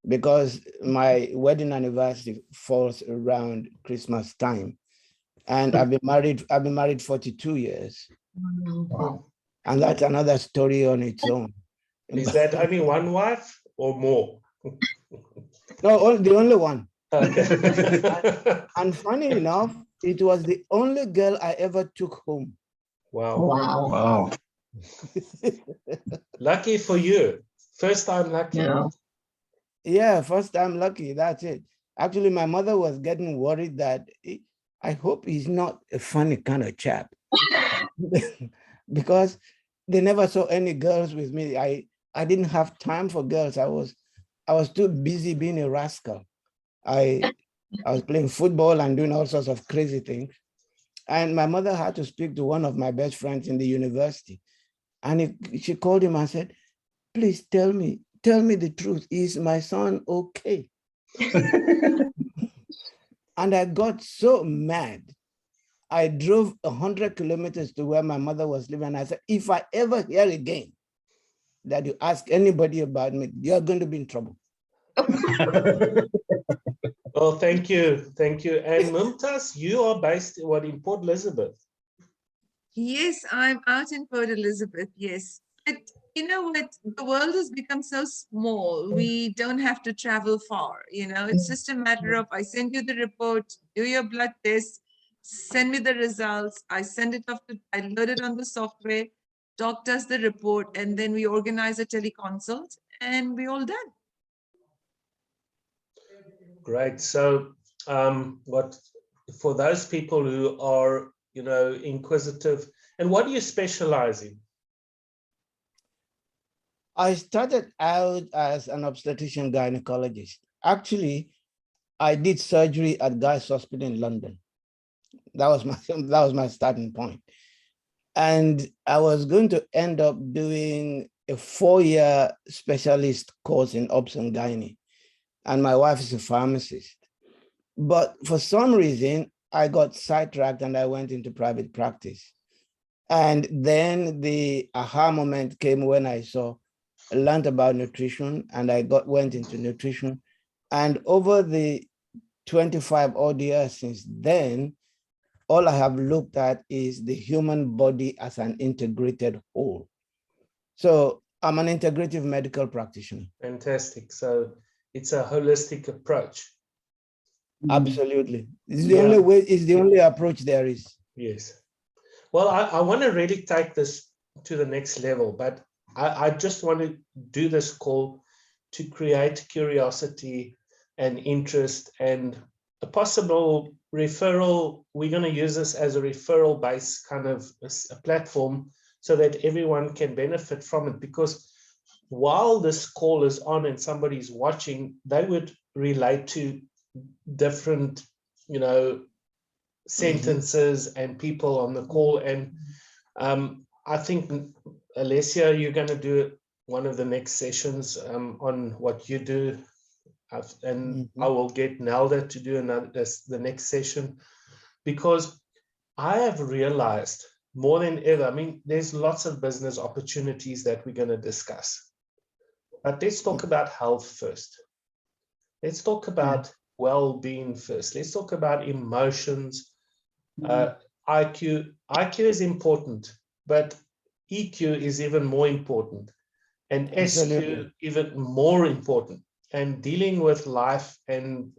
because my wedding anniversary falls around Christmas time. And I've been married 42 years. Wow. And that's another story on its own. Is that only one wife or more? No, the only one. Okay. And funny enough, it was the only girl I ever took home. Wow. Wow. Wow. Lucky for you. First time lucky. Yeah. Yeah, first time lucky, that's it. Actually, my mother was getting worried that I hope he's not a funny kind of chap. Because they never saw any girls with me. I didn't have time for girls. I was too busy being a rascal. I was playing football and doing all sorts of crazy things. And my mother had to speak to one of my best friends in the university. And she called him and said, please tell me the truth. Is my son okay? And I got so mad. I drove 100 kilometers to where my mother was living. And I said, if I ever hear again that you ask anybody about me, you're going to be in trouble. Well, thank you. Thank you. And Mumtaz, you are based in Port Elizabeth. Yes, I'm out in Port Elizabeth, yes. But you know what? The world has become so small. We don't have to travel far, It's just a matter of I send you the report, do your blood test, send me the results. I send it off I load it on the software, doc does the report, and then we organize a teleconsult and we're all done. Great. So for those people who are, inquisitive, and what do you specialize in? I started out as an obstetrician gynecologist. Actually, I did surgery at Guy's Hospital in London. That was my starting point. And I was going to end up doing a 4-year specialist course in obs and gynae. And my wife is a pharmacist. But for some reason, I got sidetracked and I went into private practice. And then the aha moment came when I learned about nutrition, and I went into nutrition. And over the 25 odd years since then, all I have looked at is the human body as an integrated whole. So I'm an integrative medical practitioner. Fantastic. So it's a holistic approach. Absolutely. It's the only way, it's the only approach there is. Yes. Well, I want to really take this to the next level, but I just want to do this call to create curiosity and interest and a possible referral. We're going to use this as a referral-based kind of a platform so that everyone can benefit from it, because while this call is on and somebody's watching, they would relate to different, sentences and people on the call. And I think, Alessia, you're going to do one of the next sessions on what you do, and I will get Nelda to do the next session, because I have realized more than ever, I mean, there's lots of business opportunities that we're going to discuss, but let's talk about health first. Let's talk about well-being first. Let's talk about emotions. IQ is important, but EQ is even more important, and SQ even more important, and dealing with life. And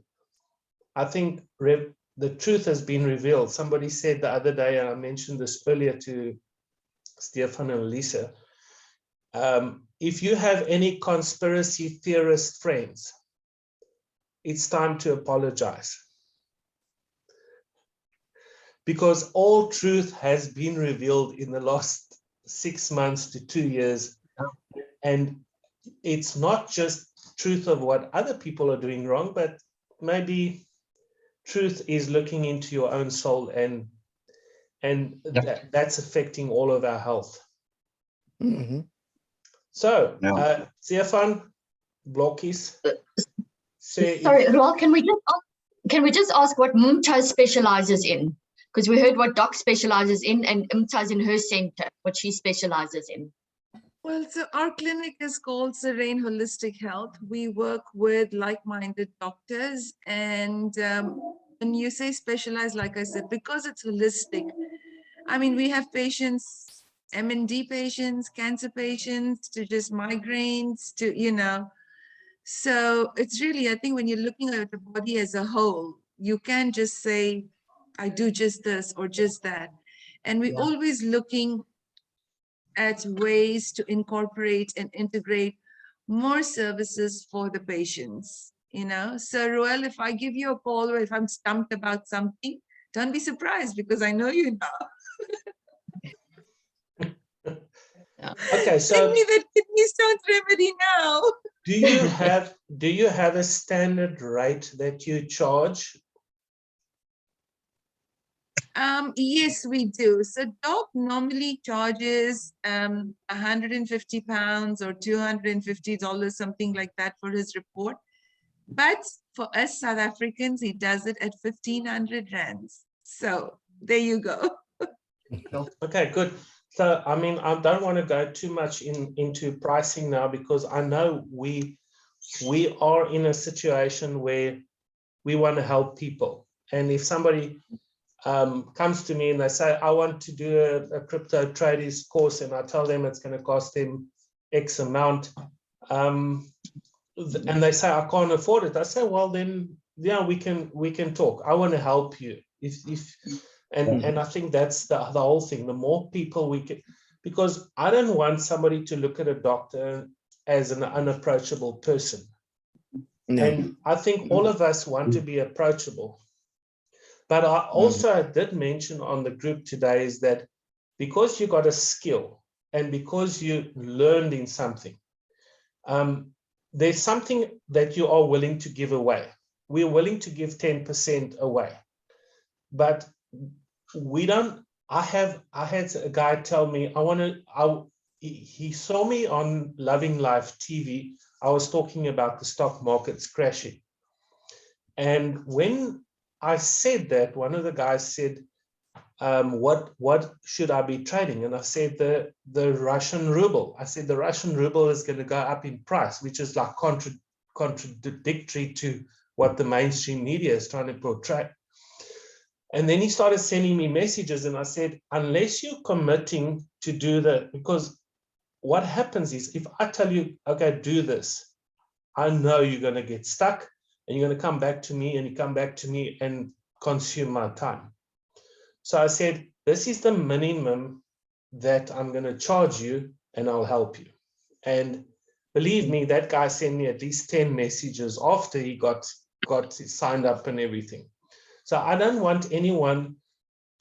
I think the truth has been revealed. Somebody said the other day, and I mentioned this earlier to Stefan and Lisa, if you have any conspiracy theorist friends, it's time to apologize. Because all truth has been revealed in the last 6 months to 2 years. And it's not just truth of what other people are doing wrong, but maybe truth is looking into your own soul, and that's affecting all of our health. So, Stefan, blokkies. Sorry, Roel, can we just ask what Mumtaz specializes in? Because we heard what Doc specializes in, and Mumtaz in her center, what she specializes in. Well, so our clinic is called Serene Holistic Health. We work with like-minded doctors, and when you say specialized, like I said, because it's holistic, I mean, we have patients, M&D patients, cancer patients, to just migraines, to, you know. So it's really, I think when you're looking at the body as a whole, you can't just say, I do just this or just that. And we're always looking at ways to incorporate and integrate more services for the patients, you know. So Roel, if I give you a call or if I'm stumped about something, don't be surprised, because I know you know. Okay, so send me that kidney stone remedy now. do you have a standard rate that you charge? Yes, we do. So Doc normally charges 150 pounds or $250, something like that, for his report. But for us South Africans, he does it at 1,500 rands. So there you go. Okay, good. So, I mean, I don't want to go too much into pricing now, because I know we are in a situation where we want to help people. And if somebody comes to me and they say, I want to do a crypto traders course, and I tell them it's going to cost them X amount, and they say, I can't afford it. I say, well, then, yeah, we can talk. I want to help you. And I think that's the whole thing. The more people we can, because I don't want somebody to look at a doctor as an unapproachable person. And I think all of us want to be approachable. But I also did mention on the group today is that because you got a skill and because you learned in something, there's something that you are willing to give away. We're willing to give 10% away, but we don't. I had a guy tell me, he saw me on Loving Life TV. I was talking about the stock markets crashing. And when I said that, one of the guys said, what should I be trading? And I said, the Russian ruble. I said, the Russian ruble is going to go up in price, which is like contradictory to what the mainstream media is trying to portray. And then he started sending me messages, and I said, unless you're committing to do that, because what happens is, if I tell you, okay, do this, I know you're going to get stuck, and you're going to come back to me, and you come back to me and consume my time. So I said, this is the minimum that I'm going to charge you, and I'll help you. And believe me, that guy sent me at least 10 messages after he got signed up and everything. So I don't want anyone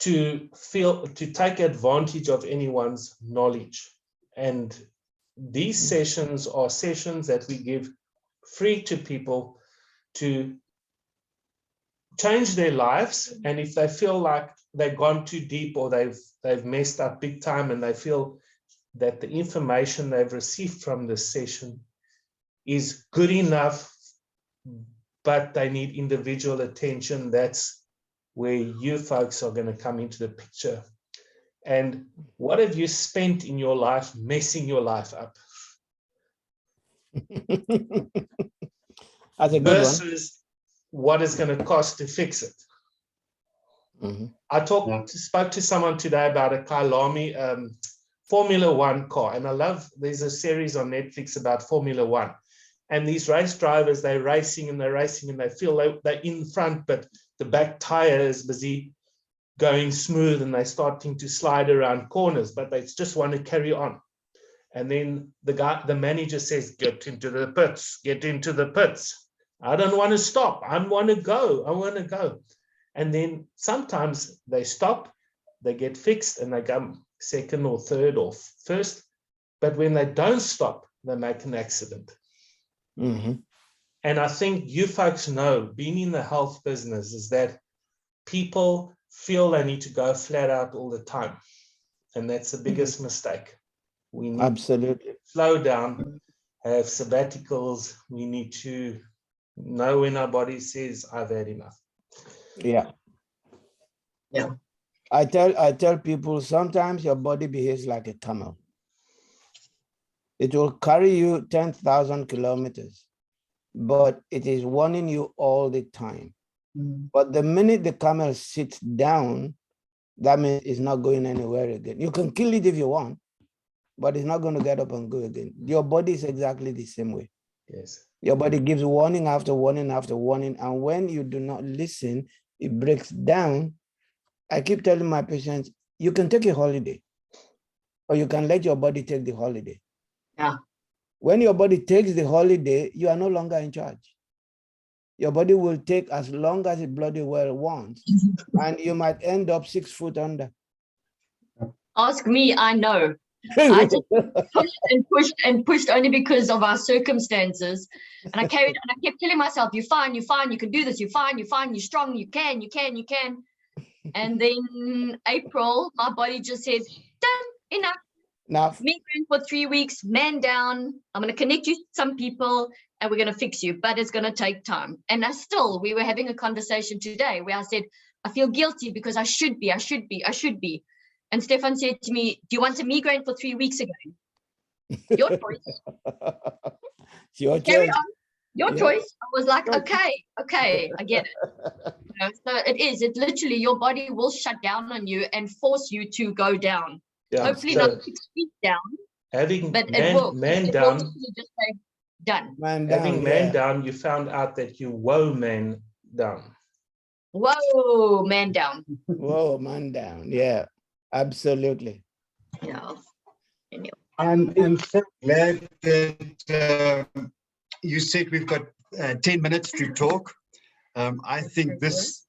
to take advantage of anyone's knowledge. And these sessions are sessions that we give free to people to change their lives. And if they feel like they've gone too deep or they've messed up big time and they feel that the information they've received from this session is good enough, but they need individual attention. That's where you folks are going to come into the picture. And what have you spent in your life messing your life up? That's a good one. Versus what is going to cost to fix it. Mhm. I spoke to someone today about a Kyalami Formula One car, and there's a series on Netflix about Formula One, and these race drivers, they're racing and they feel they're in front, but the back tire is busy going smooth and they're starting to slide around corners, but they just want to carry on. And then the manager says, get into the pits. I don't want to stop. I want to go. And then sometimes they stop, they get fixed and they come second or third or first. But when they don't stop, they make an accident. Mhm. And I think you folks know, being in the health business, is that people feel they need to go flat out all the time. And that's the biggest mistake. We need Absolutely. to slow down, have sabbaticals. We need to know when our body says, I've had enough. Yeah. Yeah. I tell people sometimes your body behaves like a camel. It will carry you 10,000 kilometers, but it is warning you all the time. But the minute the camel sits down, that means it's not going anywhere again. You can kill it if you want, but it's not going to get up and go again. Your body is exactly the same way. Yes. Your body gives warning after warning after warning. And when you do not listen, it breaks down. I keep telling my patients, you can take a holiday or you can let your body take the holiday. Yeah. When your body takes the holiday, you are no longer in charge. Your body will take as long as it bloody well wants, and you might end up 6 foot under. Ask me, I know. I just pushed and pushed only because of our circumstances. And I kept telling myself, you're fine, you can do this, you're fine, you're strong, you can. And then April, my body just said, done, enough. Migraine for 3 weeks, man down. I'm going to connect you to some people and we're going to fix you, but it's going to take time. And we were having a conversation today where I said, I feel guilty because I should be. And Stefan said to me, do you want a migraine for 3 weeks again? Your choice. Your Carry choice. on. Your choice. I was like, okay, I get it. So it literally, your body will shut down on you and force you to go down. Yeah. Hopefully not 6 feet down, Having but it will. man It down. will just say, done. Having man down, you found out that you woe man down. Whoa, man down. Whoa, man down. Yeah, absolutely. Yeah. I'm so glad that you said we've got 10 minutes to talk. I think this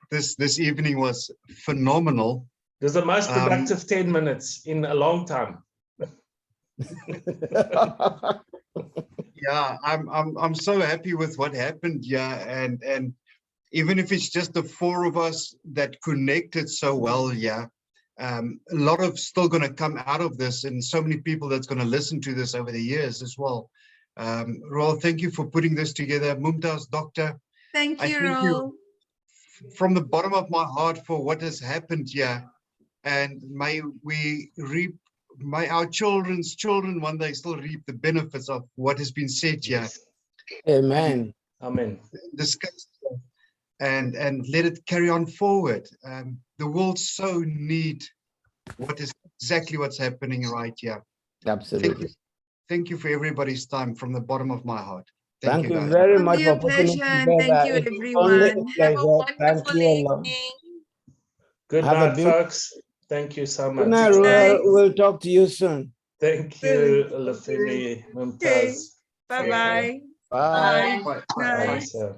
evening was phenomenal. It was the most productive 10 minutes in a long time. Yeah, I'm so happy with what happened. Yeah, and even if it's just the four of us that connected so well, yeah, a lot of still going to come out of this, and so many people that's going to listen to this over the years as well. Roel, thank you for putting this together. Mumtaz, Doctor, Thank I you, thank Roel. from the bottom of my heart for what has happened here, and may we reap. May our children's children one day still reap the benefits of what has been said here. Yes. Amen. Amen. Discuss and let it carry on forward. The world so need what is exactly what's happening right here. Absolutely. Thank you for everybody's time from the bottom of my heart. Thank you guys. very It will much be for a putting it pleasure, and together. thank you, It's only a everyone. Have a pleasure. Thank wonderful you a lot. evening. Good Have a night, beautiful- folks. Thank you so Good much. night, Good night. Roel. We'll talk to you soon. Thank you, Olafemi, Mumtaz. Bye-bye. Bye. Bye. Bye. Bye, Night. sir.